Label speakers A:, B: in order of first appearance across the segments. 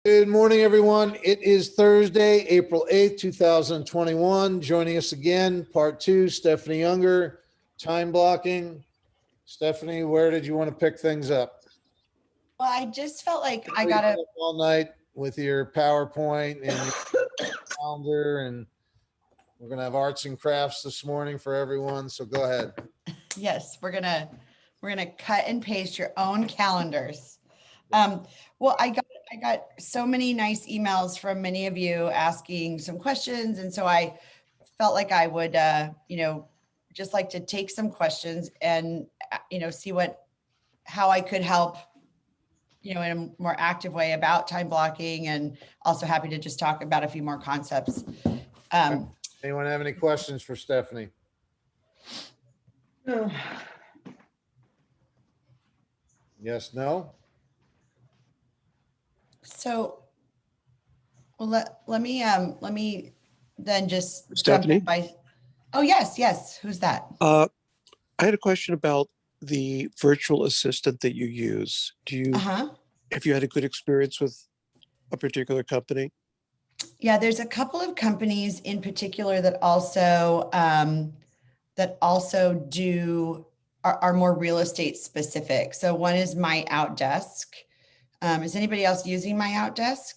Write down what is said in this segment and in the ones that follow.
A: Good morning, everyone. It is Thursday, April 8th, 2021. Joining us again, part two, Stephanie Younger, time blocking. Stephanie, where did you want to pick things up?
B: Well, I just felt like I
A: You've
B: gotta,
A: been up all night with your PowerPoint and your calendar, and we're gonna have arts and crafts this morning for everyone. So go ahead.
B: yes, we're gonna cut and paste your own calendars. Well, I got so many nice emails from many of you asking some questions. And so I felt like I would, just like to take some questions and, see how I could help, in a more active way about time blocking, and also happy to just talk about a few more concepts.
A: Anyone have any questions for Stephanie? Yes, no?
B: So, well, let me then just
C: Stephanie?
B: jump in by. Oh, yes. Who's that?
C: I had a question about the virtual assistant that you use. Have you had a good experience with a particular company?
B: Yeah, there's a couple of companies in particular that also are more real estate specific. So one is My Outdesk. Is anybody else using My Outdesk?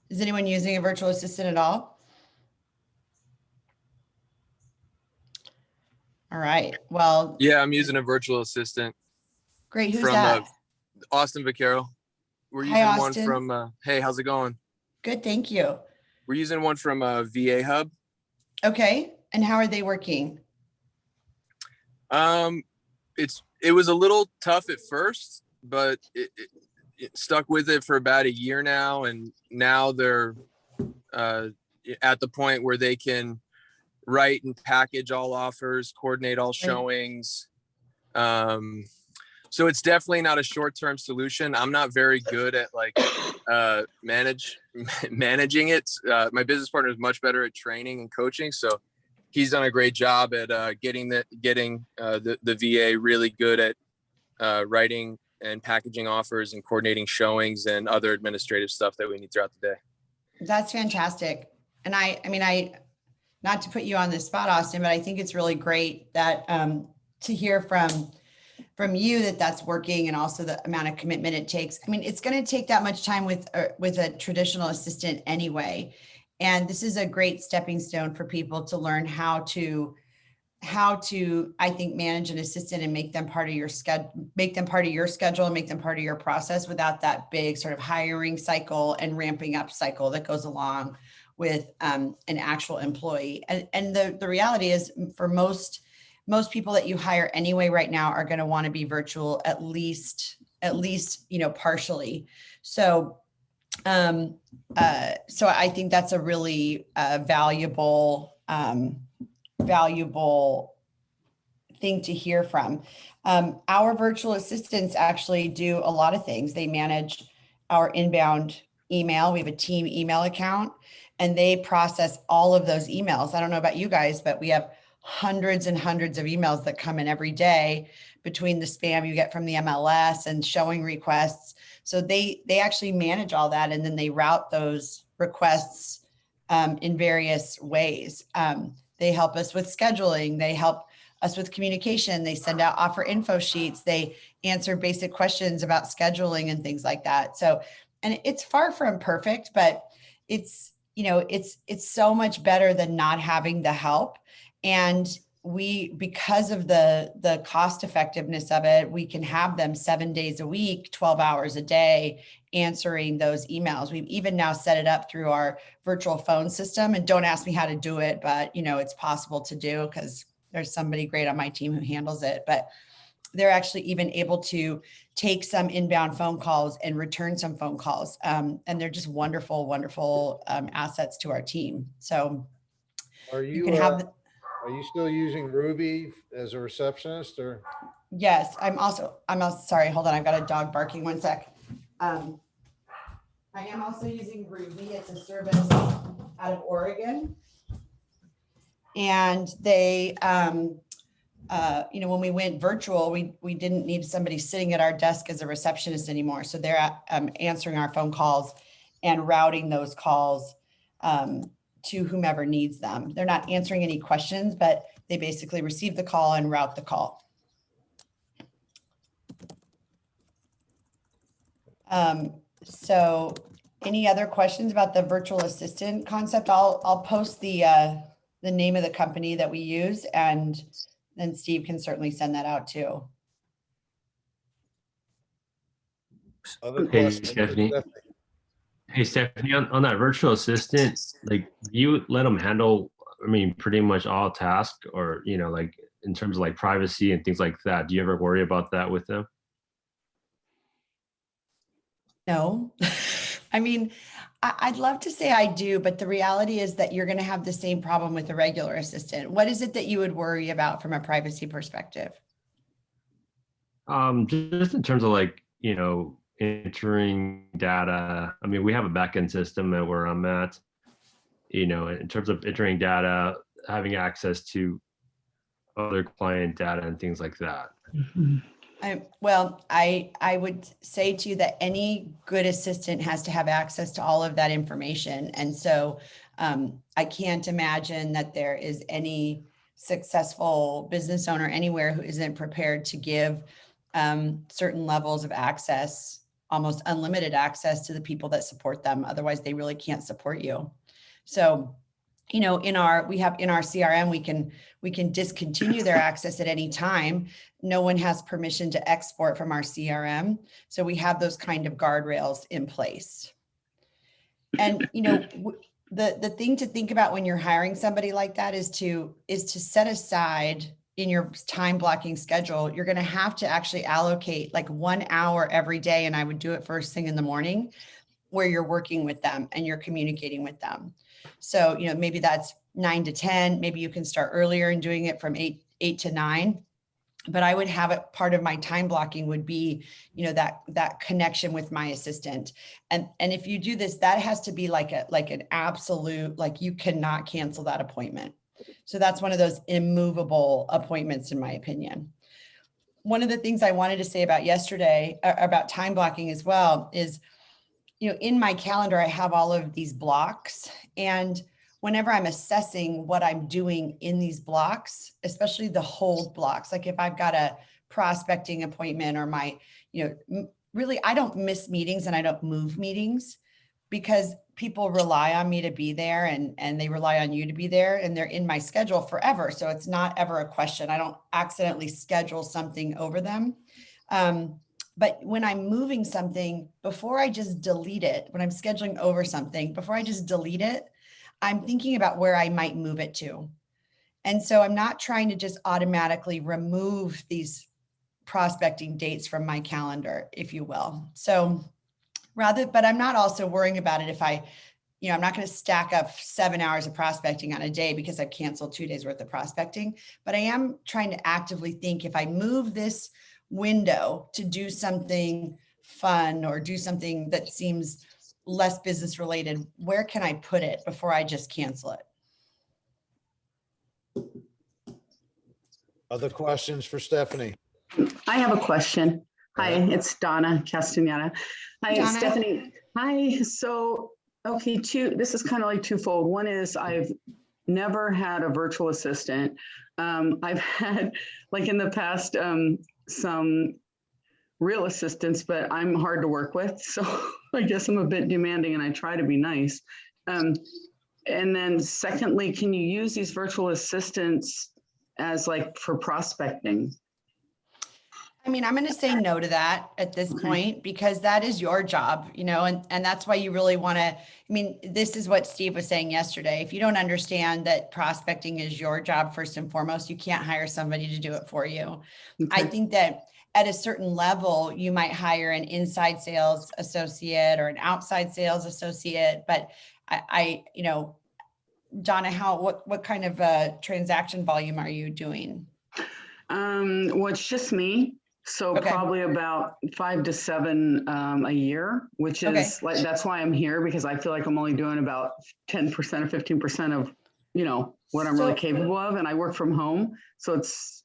B: Is anyone using a virtual assistant at all? All right. Well,
D: yeah, I'm using a virtual assistant.
B: Great. Who's
D: from
B: that?
D: Austin Vaquero. We're
B: Hi,
D: using
B: Austin.
D: one from. Hey, how's it going?
B: Good, thank you.
D: We're using one from VA Hub.
B: Okay, and how are they working?
D: It was a little tough at first, but it stuck with it for about a year now, and now they're at the point where they can write and package all offers, coordinate all showings. So it's definitely not a short-term solution. I'm not very good at managing it. My business partner is much better at training and coaching, so he's done a great job at getting the VA really good at writing and packaging offers and coordinating showings and other administrative stuff that we need throughout the day. That's
B: fantastic. And I mean, not to put you on the spot, Austin, but I think it's really great that to hear from you that's working, and also the amount of commitment it takes. I mean, it's going to take that much time with a traditional assistant anyway. And this is a great stepping stone for people to learn how to, I think, manage an assistant and make them part of your schedule, and make them part of your process without that big sort of hiring cycle and ramping up cycle that goes along with an actual employee. And the reality is, for most people that you hire anyway right now are going to want to be virtual, at least, partially. So I think that's a really valuable thing to hear from. Our virtual assistants actually do a lot of things. They manage our inbound email. We have a team email account, and they process all of those emails. I don't know about you guys, but we have hundreds and hundreds of emails that come in every day, between the spam you get from the MLS and showing requests. So they actually manage all that, and then they route those requests in various ways. They help us with scheduling. They help us with communication. They send out offer info sheets. They answer basic questions about scheduling and things like that. So, and it's far from perfect, but it's so much better than not having the help. And because of the cost effectiveness of it, we can have them 7 days a week, 12 hours a day, answering those emails. We've even now set it up through our virtual phone system, and don't ask me how to do it, but it's possible to do because there's somebody great on my team who handles it. But they're actually even able to take some inbound phone calls and return some phone calls. And they're just wonderful, wonderful assets to our team. So you can have
A: Are you still using Ruby as a receptionist, or?
B: Yes, I'm also sorry, hold on. I've got a dog barking, one sec. I am also using Ruby. It's a service out of Oregon. And they when we went virtual, we didn't need somebody sitting at our desk as a receptionist anymore. So they're answering our phone calls and routing those calls to whomever needs them. They're not answering any questions, but they basically receive the call and route the call. So any other questions about the virtual assistant concept? I'll post the name of the company that we use, and then Steve can certainly send that out too.
A: Other
E: Hey,
A: questions?
E: Stephanie. Hey, Stephanie, on that virtual assistant, like you let them handle, I mean, pretty much all tasks, or, like in terms of like privacy and things like that. Do you ever worry about that with them?
B: No, I mean, I'd love to say I do, but the reality is that you're going to have the same problem with the regular assistant. What is it that you would worry about from a privacy perspective?
E: Just in terms of like, entering data. I mean, we have a backend system at where I'm at, in terms of entering data, having access to other client data and things like that.
B: I would say to you that any good assistant has to have access to all of that information. And so I can't imagine that there is any successful business owner anywhere who isn't prepared to give certain levels of access, almost unlimited access to the people that support them. Otherwise, they really can't support you. So, in our CRM, we can discontinue their access at any time. No one has permission to export from our CRM. So we have those kind of guardrails in place. And, the thing to think about when you're hiring somebody like that is to set aside in your time blocking schedule, you're going to have to actually allocate like 1 hour every day. And I would do it first thing in the morning, where you're working with them and you're communicating with them. So, maybe that's 9 to 10, maybe you can start earlier and doing it from 8 to 9. But I would have it, part of my time blocking would be, that connection with my assistant. And if you do this, that has to be like an absolute, like you cannot cancel that appointment. So that's one of those immovable appointments, in my opinion. One of the things I wanted to say about yesterday, about time blocking as well, is, in my calendar, I have all of these blocks. And whenever I'm assessing what I'm doing in these blocks, especially the hold blocks, like if I've got a prospecting appointment or my, really, I don't miss meetings and I don't move meetings, because people rely on me to be there and they rely on you to be there, and they're in my schedule forever. So it's not ever a question. I don't accidentally schedule something over them. But when I'm moving something, before I just delete it, when I'm scheduling over something, before I just delete it, I'm thinking about where I might move it to. And so I'm not trying to just automatically remove these prospecting dates from my calendar, if you will. So but I'm not also worrying about it if I'm not going to stack up 7 hours of prospecting on a day because I've canceled 2 days worth of prospecting, but I am trying to actively think, if I move this window to do something fun or do something that seems less business related, where can I put it before I just cancel it?
A: Other questions for Stephanie?
F: I have a question. Hi, it's Donna Castagnana. Hi,
B: Donna.
F: Stephanie. Hi. So, okay, this is kind of like twofold. One is I've never had a virtual assistant. I've had, like in the past, some real assistants, but I'm hard to work with. So I guess I'm a bit demanding and I try to be nice. And then secondly, can you use these virtual assistants as like for prospecting?
B: I mean, I'm going to say no to that at this point, because that is your job, and that's why you really want to, this is what Steve was saying yesterday. If you don't understand that prospecting is your job first and foremost, you can't hire somebody to do it for you. Okay. I think that at a certain level, you might hire an inside sales associate or an outside sales associate, but Donna, what kind of transaction volume are you doing?
F: Well, it's just me. So okay. Probably about 5 to 7 a year, which is like, that's why I'm here, because I feel like I'm only doing about 10% or 15% of, what I'm really capable of. And I work from home. So it's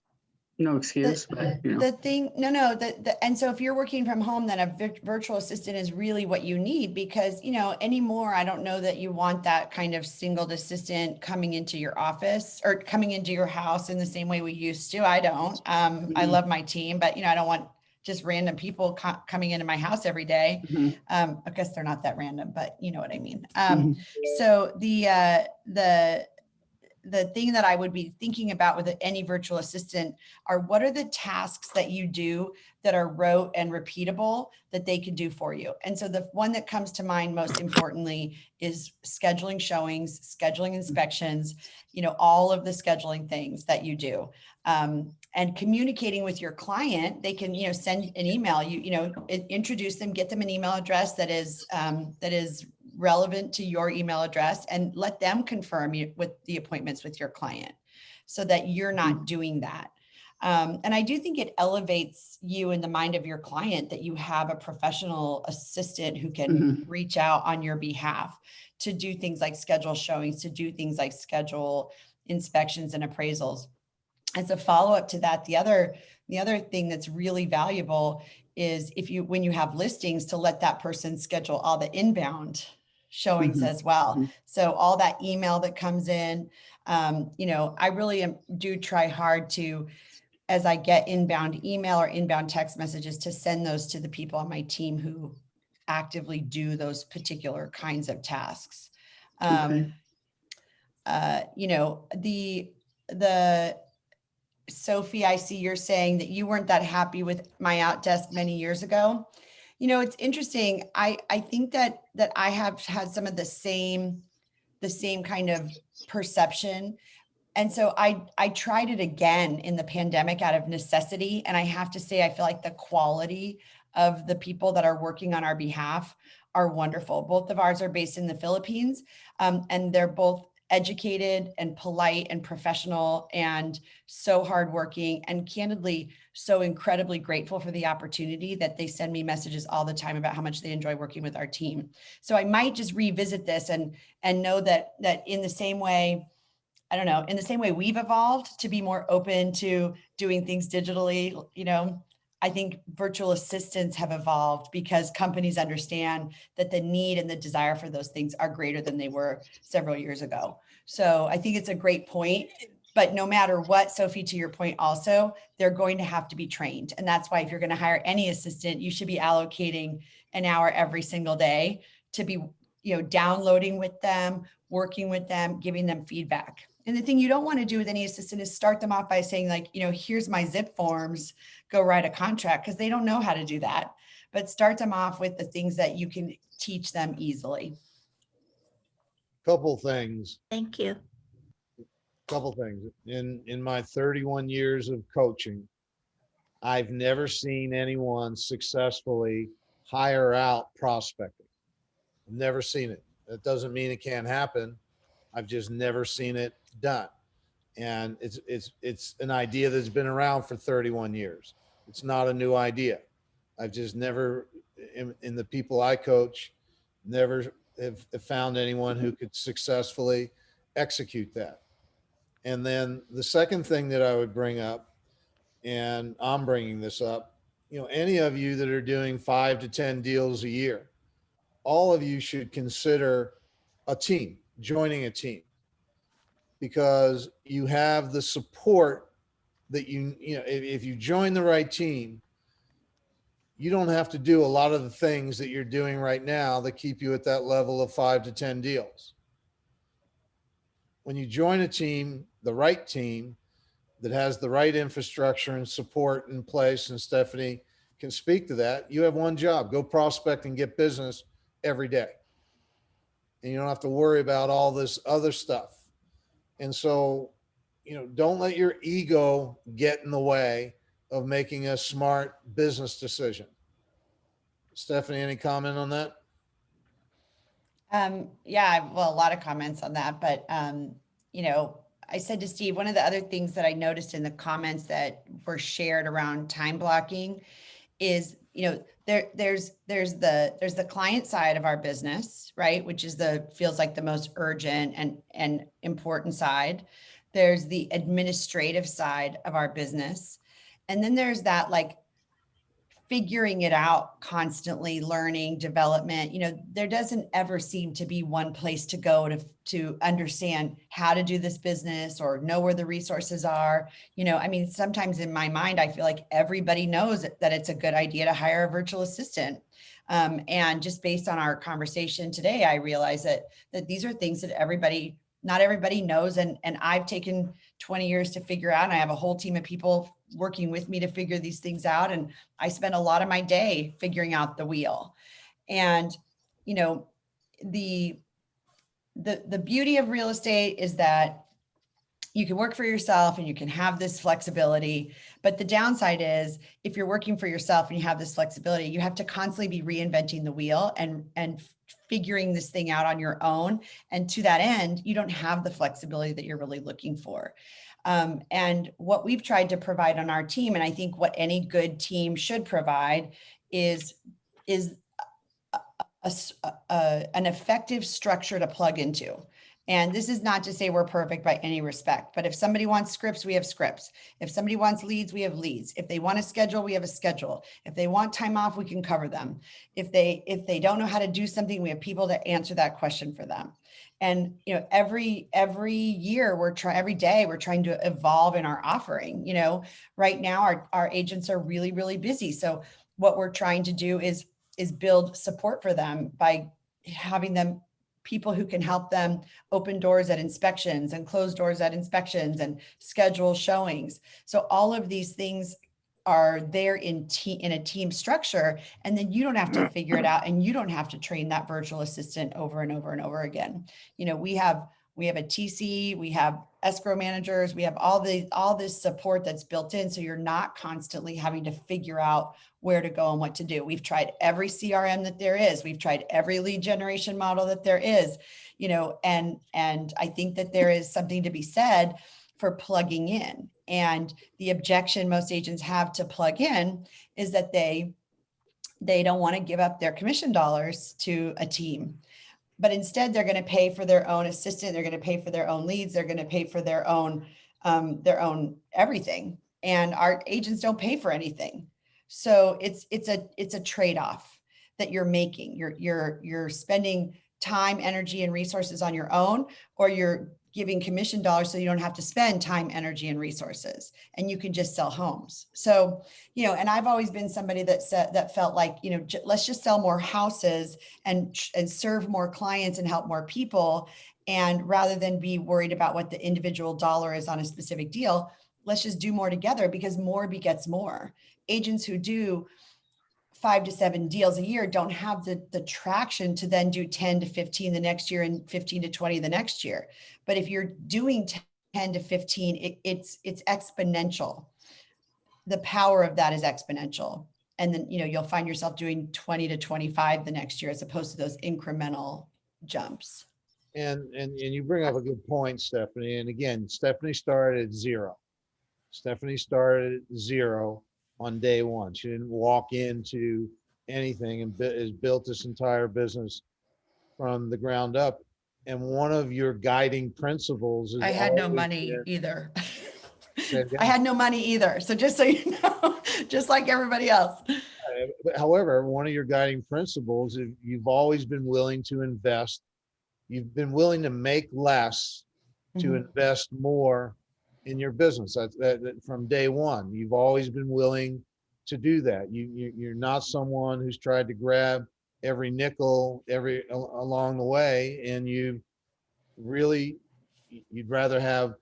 F: no excuse, but you know.
B: The thing, no, and so if you're working from home, then a virtual assistant is really what you need, because, you know, anymore, I don't know that you want that kind of single assistant coming into your office or coming into your house in the same way we used to. I don't. I love my team, but, you know, I don't want just random people coming into my house every day.
F: Mhm.
B: I guess they're not that random, but you know what I mean.
F: Mhm.
B: So the thing that I would be thinking about with any virtual assistant are, what are the tasks that you do that are rote and repeatable that they can do for you? And so the one that comes to mind most importantly is scheduling showings, scheduling inspections, you know, all of the scheduling things that you do. And communicating with your client. They can, you know, send an email, you know, introduce them, get them an email address that is relevant to your email address, and let them confirm you with the appointments with your client, so that you're not doing that. And I do think it elevates you in the mind of your client that you have a professional assistant who can reach out on your behalf to do things like schedule showings, to do things like schedule inspections and appraisals. As a follow-up to that, the other thing that's really valuable is when you have listings, to let that person schedule all the inbound showings as well. So all that email that comes in, you know, I really do try hard to, as I get inbound email or inbound text messages, to send those to the people on my team who actively do those particular kinds of tasks.
F: Okay.
B: You know, the Sophie, I see you're saying that you weren't that happy with my Outdesk many years ago. You know, it's interesting. I think that I have had some of the same kind of perception. And so I tried it again in the pandemic out of necessity. And I have to say, I feel like the quality of the people that are working on our behalf are wonderful. Both of ours are based in the Philippines, and they're both educated and polite and professional and so hardworking, and candidly so incredibly grateful for the opportunity that they send me messages all the time about how much they enjoy working with our team. So I might just revisit this and know that in the same way, I don't know, in the same way we've evolved to be more open to doing things digitally, you know, I think virtual assistants have evolved because companies understand that the need and the desire for those things are greater than they were several years ago. So I think it's a great point. But no matter what, Sophie, to your point also, they're going to have to be trained. And that's why if you're going to hire any assistant, you should be allocating an hour every single day to be, you know, downloading with them, working with them, giving them feedback. And the thing you don't want to do with any assistant is start them off by saying, like, you know, here's my zip forms, go write a contract, because they don't know how to do that. But start them off with the things that you can teach them easily.
A: Couple things.
G: Thank you.
A: Couple things. In my 31 years of coaching, I've never seen anyone successfully hire out prospecting. I've never seen it. That doesn't mean it can't happen. I've just never seen it done. And it's an idea that's been around for 31 years. It's not a new idea. I've just never, in the people I coach, never have found anyone who could successfully execute that. And then the second thing that I would bring up, and I'm bringing this up, you know, any of you that are doing 5 to 10 deals a year, all of you should consider a team, joining a team, because you have the support that you know, if you join the right team, you don't have to do a lot of the things that you're doing right now that keep you at that level of 5 to 10 deals. When you join a team, the right team that has the right infrastructure and support in place, and Stephanie can speak to that, you have one job: go prospect and get business every day. And you don't have to worry about all this other stuff. And so, you know, don't let your ego get in the way of making a smart business decision. Stephanie, any comment on that?
B: Yeah, well, a lot of comments on that, but, you know, I said to Steve, one of the other things that I noticed in the comments that were shared around time blocking is, you know, there's the client side of our business, right? Which is feels like the most urgent and important side. There's the administrative side of our business. And then there's that like figuring it out, constantly learning, development. There doesn't ever seem to be one place to go to understand how to do this business or know where the resources are. I mean, sometimes in my mind, I feel like everybody knows that it's a good idea to hire a virtual assistant. And just based on our conversation today, I realize that these are things that not everybody knows. And I've taken 20 years to figure out, and I have a whole team of people working with me to figure these things out. And I spend a lot of my day figuring out the wheel. And, the beauty of real estate is that you can work for yourself and you can have this flexibility. But the downside is if you're working for yourself and you have this flexibility, you have to constantly be reinventing the wheel and figuring this thing out on your own. And to that end, you don't have the flexibility that you're really looking for. And what we've tried to provide on our team, and I think what any good team should provide is an effective structure to plug into. And this is not to say we're perfect by any respect, but if somebody wants scripts, we have scripts. If somebody wants leads, we have leads. If they want a schedule, we have a schedule. If they want time off, we can cover them. If they don't know how to do something, we have people to answer that question for them. And every year every day we're trying to evolve in our offering. Right now our agents are really, really busy. So what we're trying to do is build support for them by having them people who can help them open doors at inspections and close doors at inspections and schedule showings. So all of these things are there in a team structure, and then you don't have to figure it out, and you don't have to train that virtual assistant over and over and over again. We have a TC, we have escrow managers, we have all this support that's built in, so you're not constantly having to figure out where to go and what to do. We've tried every CRM that there is. We've tried every lead generation model that there is, and I think that there is something to be said for plugging in. And the objection most agents have to plug in is that they don't want to give up their commission dollars to a team. But instead, they're going to pay for their own assistant. They're going to pay for their own leads. They're going to pay for their own everything. And our agents don't pay for anything. So it's a trade-off that you're making. You're spending time, energy, and resources on your own, or you're giving commission dollars so you don't have to spend time, energy, and resources, and you can just sell homes. So, and I've always been somebody that felt like, let's just sell more houses and serve more clients and help more people. And rather than be worried about what the individual dollar is on a specific deal, let's just do more together, because more begets more. Agents who do 5 to 7 deals a year don't have the traction to then do 10 to 15 the next year and 15 to 20 the next year. But if you're doing 10 to 15, it's exponential. The power of that is exponential. And then, you'll find yourself doing 20 to 25 the next year, as opposed to those incremental jumps.
A: And you bring up a good point, Stephanie. And again, Stephanie started at zero. Stephanie started at zero on day one. She didn't walk into anything and has built this entire business from the ground up. And one of your guiding principles is
B: I had no money either.
A: Say it again?
B: I had no money either. So just so you know, just like everybody else.
A: However, one of your guiding principles is you've always been willing to invest. You've been willing to make less to invest more in your business. That from day one, you've always been willing to do that. You're not someone who's tried to grab every nickel along the way, and you'd rather have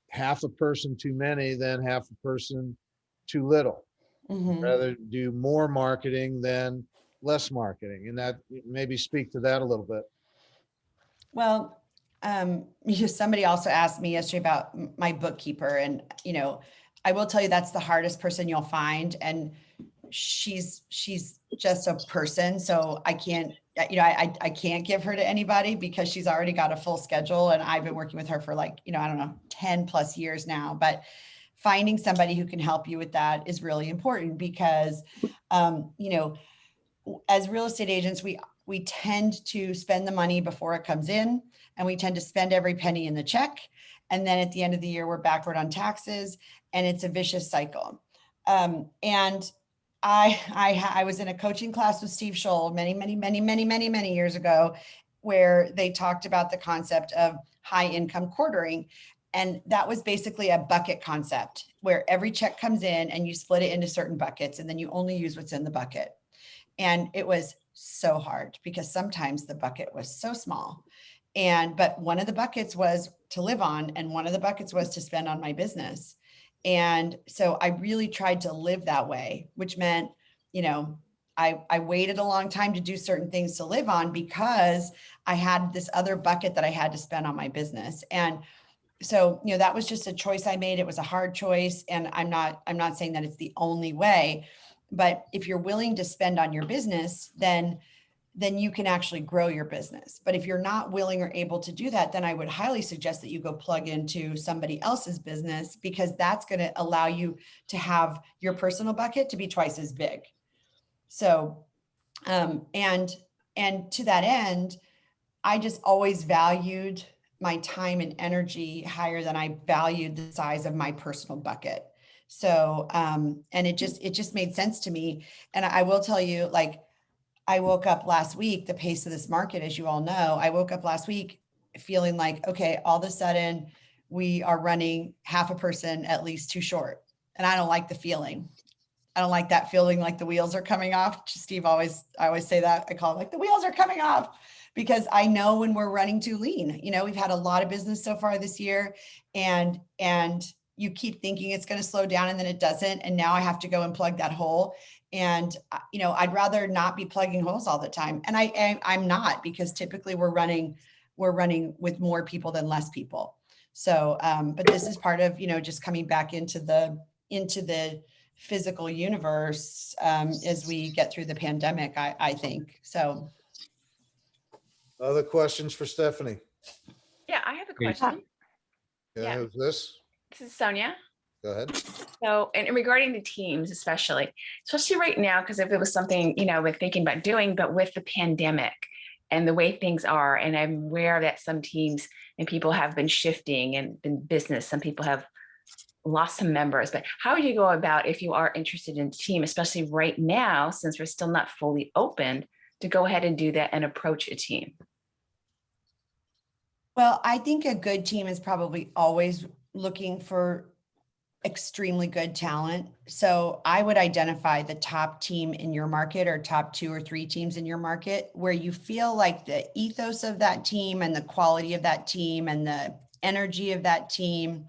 A: half a person too many than half a person too little. Rather do more marketing than less marketing, and that maybe speak to that a little bit.
B: Well, somebody also asked me yesterday about my bookkeeper, and I will tell you that's the hardest person you'll find, and she's just a person. So I can't, I can't give her to anybody, because she's already got a full schedule, and I've been working with her for 10 plus years now. But finding somebody who can help you with that is really important, because as real estate agents, we tend to spend the money before it comes in, and we tend to spend every penny in the check. And then at the end of the year, we're backward on taxes, and it's a vicious cycle. And I was in a coaching class with Steve Scholl many years ago, where they talked about the concept of high income quartering. And that was basically a bucket concept where every check comes in and you split it into certain buckets and then you only use what's in the bucket. And it was so hard because sometimes the bucket was so small. But one of the buckets was to live on, and one of the buckets was to spend on my business. And so I really tried to live that way, which meant, I waited a long time to do certain things to live on because I had this other bucket that I had to spend on my business. And so, that was just a choice I made. It was a hard choice. And I'm not saying that it's the only way, but if you're willing to spend on your business, then you can actually grow your business. But if you're not willing or able to do that, then I would highly suggest that you go plug into somebody else's business, because that's going to allow you to have your personal bucket to be twice as big. So, and to that end, I just always valued my time and energy higher than I valued the size of my personal bucket. So, and it just made sense to me. And I will tell you, like, I woke up last week, the pace of this market, as you all know, I woke up last week feeling like, okay, all of a sudden we are running half a person at least too short. And I don't like the feeling. I don't like that feeling like the wheels are coming off. Steve I always say that. I call it like the wheels are coming off, because I know when we're running too lean. We've had a lot of business so far this year, and you keep thinking it's going to slow down and then it doesn't. And now I have to go and plug that hole. And, I'd rather not be plugging holes all the time. And I'm not, because typically we're running with more people than less people. So, but this is part of, just coming back into the physical universe, as we get through the pandemic, I think. So.
A: Other questions for Stephanie?
G: Yeah, I have a
E: Great.
G: question.
A: Yeah,
G: Yeah.
A: who's this?
G: This is Sonia.
A: Go ahead.
G: So, and regarding the teams, especially right now, because if it was something, we're thinking about doing, but with the pandemic and the way things are, and I'm aware that some teams and people have been shifting and in business, some people have lost some members, but how do you go about, if you are interested in a team, especially right now, since we're still not fully open, to go ahead and do that and approach a team?
B: Well, I think a good team is probably always looking for extremely good talent. So I would identify the top team in your market, or top 2 or 3 teams in your market, where you feel like the ethos of that team and the quality of that team and the energy of that team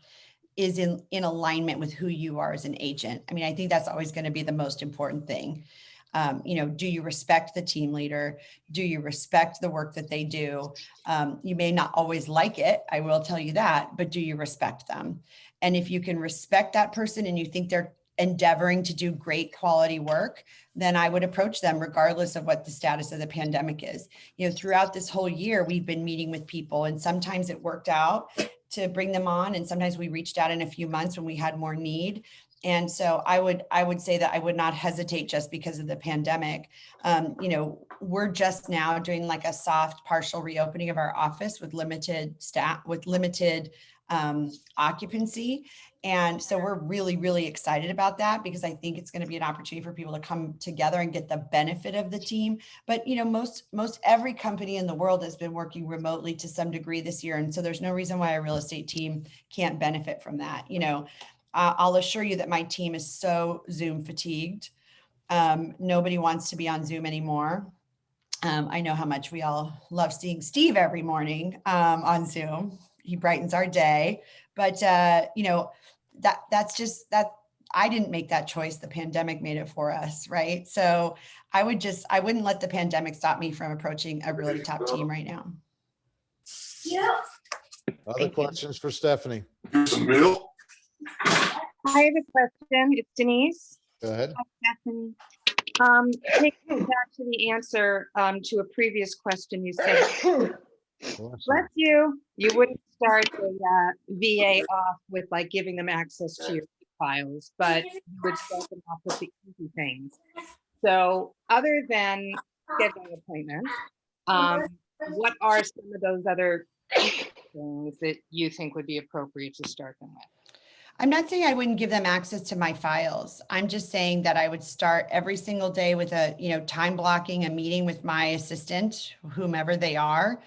B: is in alignment with who you are as an agent. I mean, I think that's always going to be the most important thing. Do you respect the team leader? Do you respect the work that they do? You may not always like it, I will tell you that, but do you respect them? And if you can respect that person and you think they're endeavoring to do great quality work, then I would approach them regardless of what the status of the pandemic is. Throughout this whole year, we've been meeting with people, and sometimes it worked out to bring them on, and sometimes we reached out in a few months when we had more need. And so I would say that I would not hesitate just because of the pandemic. We're just now doing like a soft partial reopening of our office with limited staff, with limited occupancy. And so we're really, really excited about that, because I think it's going to be an opportunity for people to come together and get the benefit of the team. But, most every company in the world has been working remotely to some degree this year. And so there's no reason why a real estate team can't benefit from that. I'll assure you that my team is so Zoom fatigued. Nobody wants to be on Zoom anymore. I know how much we all love seeing Steve every morning on Zoom. He brightens our day, but that's just that. I didn't make that choice. The pandemic made it for us, right? So I wouldn't let the pandemic stop me from approaching a really top team right now.
G: Yeah.
A: Other questions for Stephanie?
H: I have a question. It's Denise.
A: Go ahead.
H: Hi, Stephanie. Taking back to the answer to a previous question, you said, bless you, you wouldn't start the VA off with like giving them access to your files, but you would start them off with the easy things. So other than scheduling appointments, what are some of those other things that you think would be appropriate to start them with?
B: I'm not saying I wouldn't give them access to my files. I'm just saying that I would start every single day with a, time blocking a meeting with my assistant, whomever they are.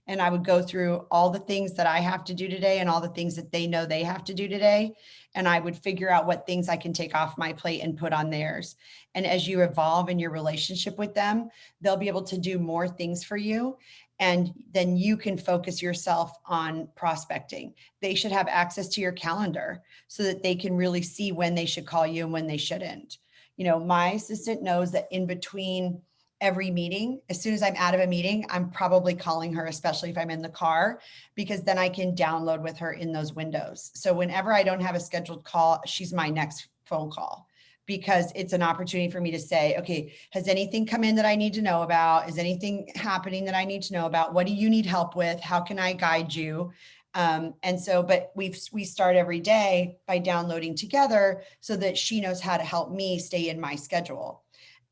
B: And I would go through all the things that I have to do today and all the things that they know they have to do today. And I would figure out what things I can take off my plate and put on theirs. And as you evolve in your relationship with them, they'll be able to do more things for you. And then you can focus yourself on prospecting. They should have access to your calendar so that they can really see when they should call you and when they shouldn't. My assistant knows that in between every meeting, as soon as I'm out of a meeting, I'm probably calling her, especially if I'm in the car, because then I can download with her in those windows. So whenever I don't have a scheduled call, she's my next phone call, because it's an opportunity for me to say, okay, has anything come in that I need to know about? Is anything happening that I need to know about? What do you need help with? How can I guide you? But we start every day by downloading together so that she knows how to help me stay in my schedule.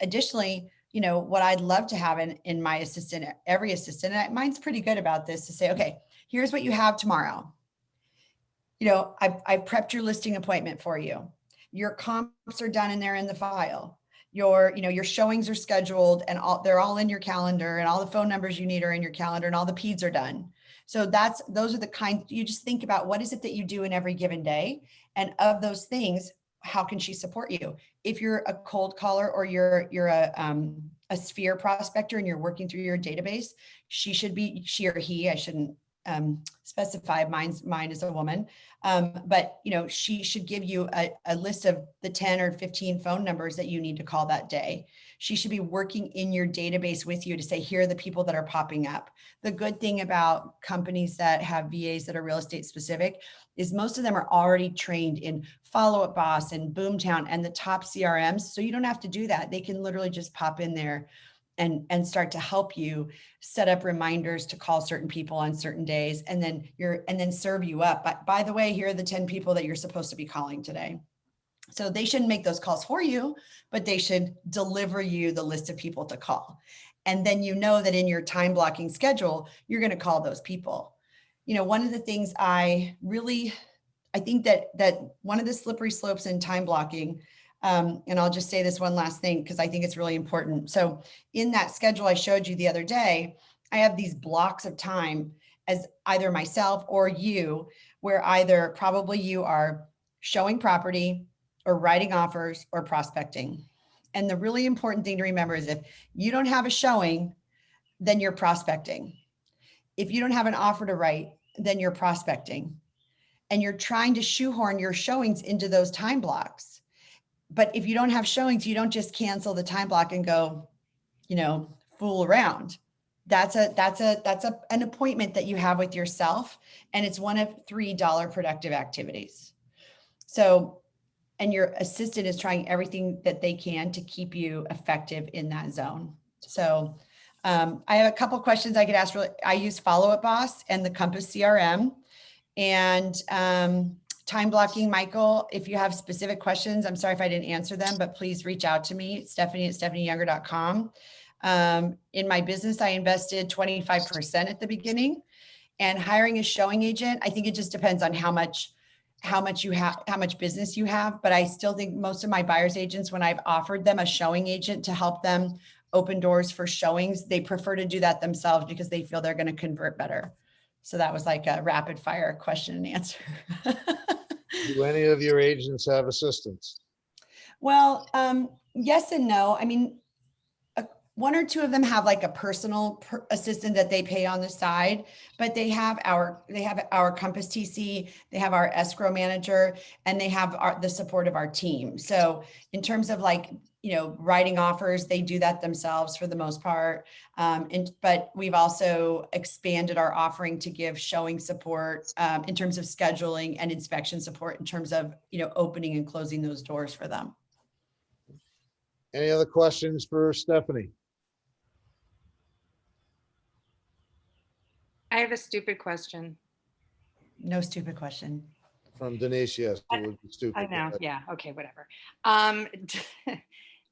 B: Additionally, what I'd love to have in my assistant, every assistant, and mine's pretty good about this, to say, okay, here's what you have tomorrow. I've prepped your listing appointment for you. Your comps are done and they're in the file. Your showings are scheduled and they're all in your calendar, and all the phone numbers you need are in your calendar, and all the peds are done. So those are the kind, you just think about what is it that you do in every given day. And of those things, how can she support you? If you're a cold caller or you're a Sphere prospector and you're working through your database, she or he, I shouldn't specify, mine is a woman. But she should give you a list of the 10 or 15 phone numbers that you need to call that day. She should be working in your database with you to say, here are the people that are popping up. The good thing about companies that have VAs that are real estate specific is most of them are already trained in Follow Up Boss and Boomtown and the top CRMs. So you don't have to do that. They can literally just pop in there and start to help you set up reminders to call certain people on certain days, and then serve you up. But by the way, here are the 10 people that you're supposed to be calling today. So they shouldn't make those calls for you, but they should deliver you the list of people to call. And then that in your time blocking schedule, you're going to call those people. One of the things I think that one of the slippery slopes in time blocking, and I'll just say this one last thing because I think it's really important. So in that schedule I showed you the other day, I have these blocks of time as either myself or you, where either probably you are showing property or writing offers or prospecting. And the really important thing to remember is if you don't have a showing, then you're prospecting. If you don't have an offer to write, then you're prospecting. And you're trying to shoehorn your showings into those time blocks. But if you don't have showings, you don't just cancel the time block and go, fool around. That's an appointment that you have with yourself. And it's one of $3 productive activities. So, and your assistant is trying everything that they can to keep you effective in that zone. So I have a couple questions I could ask. I use Follow Up Boss and the Compass CRM. And time blocking, Michael, if you have specific questions, I'm sorry if I didn't answer them, but please reach out to me, Stephanie@stephanieyounger.com. In my business, I invested 25% at the beginning, and hiring a showing agent, I think it just depends on how much business you have. But I still think most of my buyer's agents, when I've offered them a showing agent to help them open doors for showings, they prefer to do that themselves because they feel they're going to convert better. So that was like a rapid fire question and answer.
A: Do any of your agents have assistants?
B: Well, yes and no. I mean, one or two of them have like a personal assistant that they pay on the side, but they have our Compass TC, they have our escrow manager, and they have the support of our team. So in terms of writing offers, they do that themselves for the most part. But we've also expanded our offering to give showing support in terms of scheduling and inspection support in terms of, opening and closing those doors for them.
A: Any other questions for Stephanie?
H: I have a stupid question.
B: No stupid question.
A: From Denise, yes, it would be stupid.
H: I know. Yeah. Okay. Whatever.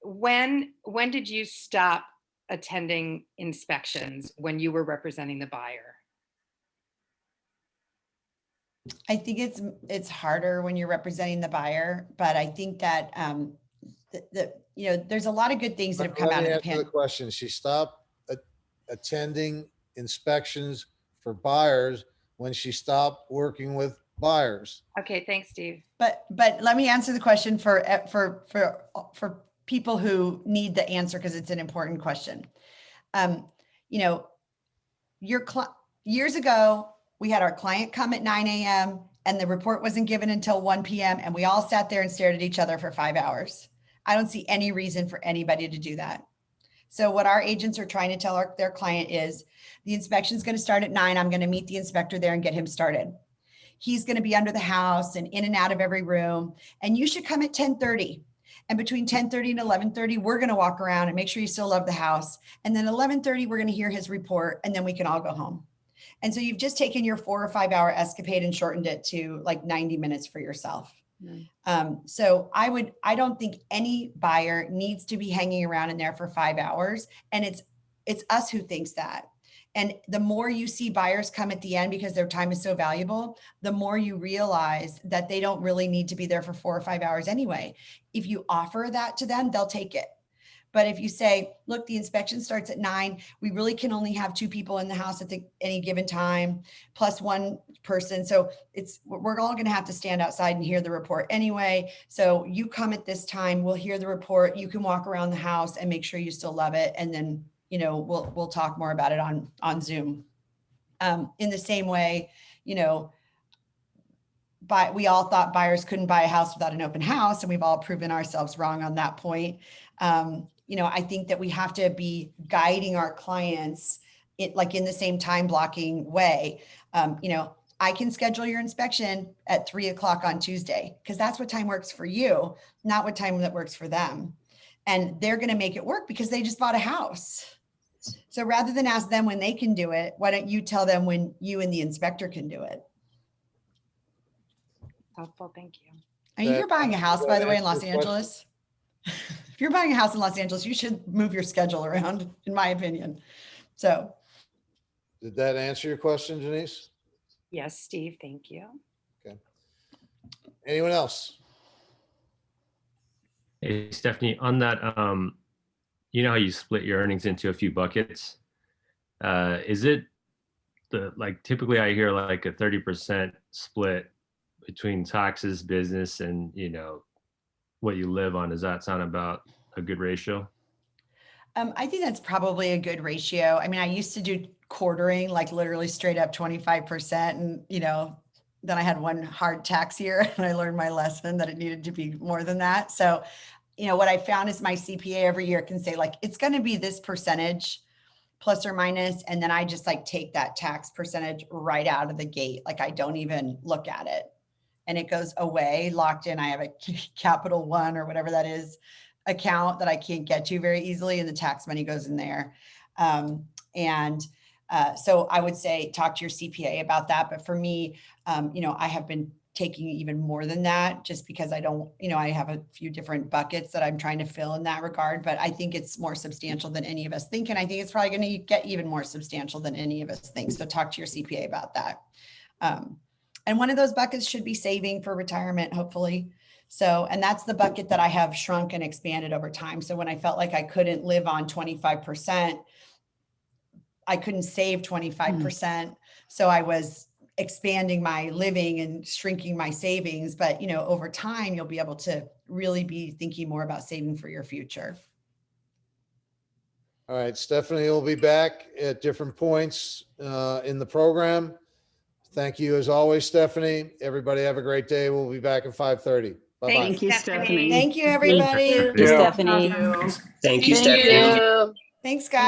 H: When did you stop attending inspections when you were representing the buyer?
B: I think it's harder when you're representing the buyer, but I think that there's a lot of good things that have come
A: Let
B: out
A: me
B: of the
A: answer the
B: pandemic.
A: question. She stopped attending inspections for buyers when she stopped working with buyers.
H: Okay, thanks, Steve.
B: But let me answer the question for people who need the answer because it's an important question. Years ago, we had our client come at 9 a.m. and the report wasn't given until 1 p.m. and we all sat there and stared at each other for 5 hours. I don't see any reason for anybody to do that. So what our agents are trying to tell their client is the inspection is going to start at 9. I'm going to meet the inspector there and get him started. He's going to be under the house and in and out of every room. And you should come at 10:30. And between 10:30 and 11:30, we're going to walk around and make sure you still love the house. And then 11:30, we're going to hear his report and then we can all go home. And so you've just taken your 4 or 5 hour escapade and shortened it to like 90 minutes for yourself. So I don't think any buyer needs to be hanging around in there for 5 hours. And it's us who thinks that. And the more you see buyers come at the end because their time is so valuable, the more you realize that they don't really need to be there for 4 or 5 hours anyway. If you offer that to them, they'll take it. But if you say, look, the inspection starts at 9, we really can only have 2 people in the house at any given time, plus 1 person. So we're all going to have to stand outside and hear the report anyway. So you come at this time, we'll hear the report. You can walk around the house and make sure you still love it. And then, we'll talk more about it on Zoom. In the same way, we all thought buyers couldn't buy a house without an open house, and we've all proven ourselves wrong on that point. I think that we have to be guiding our clients in the same time blocking way. I can schedule your inspection at 3:00 on Tuesday because that's what time works for you, not what time that works for them. And they're going to make it work because they just bought a house. So rather than ask them when they can do it, why don't you tell them when you and the inspector can do it?
H: Helpful, thank you.
B: And if you're buying a house, by the way, in Los Angeles, if you're buying a house in Los Angeles, you should move your schedule around, in my opinion. So.
A: Did that answer your question, Janice?
H: Yes, Steve, thank you.
A: Okay. Anyone else?
E: Hey, Stephanie, on that, you know how you split your earnings into a few buckets? Is it typically I hear like a 30% split between taxes, business, and, what you live on. Does that sound about a good ratio?
B: I think that's probably a good ratio. I mean, I used to do quartering, like literally straight up 25%. And, then I had one hard tax year and I learned my lesson that it needed to be more than that. So, what I found is my CPA every year can say it's going to be this percentage plus or minus. And then I just take that tax percentage right out of the gate. I don't even look at it. And it goes away, locked in. I have a Capital One or whatever that is account that I can't get to very easily. And the tax money goes in there. So I would say, talk to your CPA about that. But for me, I have been taking even more than that just because I don't, I have a few different buckets that I'm trying to fill in that regard, but I think it's more substantial than any of us think. And I think it's probably going to get even more substantial than any of us think. So talk to your CPA about that. And one of those buckets should be saving for retirement, hopefully. So, and that's the bucket that I have shrunk and expanded over time. So when I felt like I couldn't live on 25%, I couldn't save 25%. So I was expanding my living and shrinking my savings. But, over time, you'll be able to really be thinking more about saving for your future.
A: All right, Stephanie will be back at different points in the program. Thank you as always, Stephanie. Everybody have a great day. We'll be back at 5:30. Bye-bye.
F: Thank you, Stephanie.
B: Thank you, everybody.
I: Stephanie.
F: Thank you.
I: Thank you, Stephanie.
B: Thanks, guys.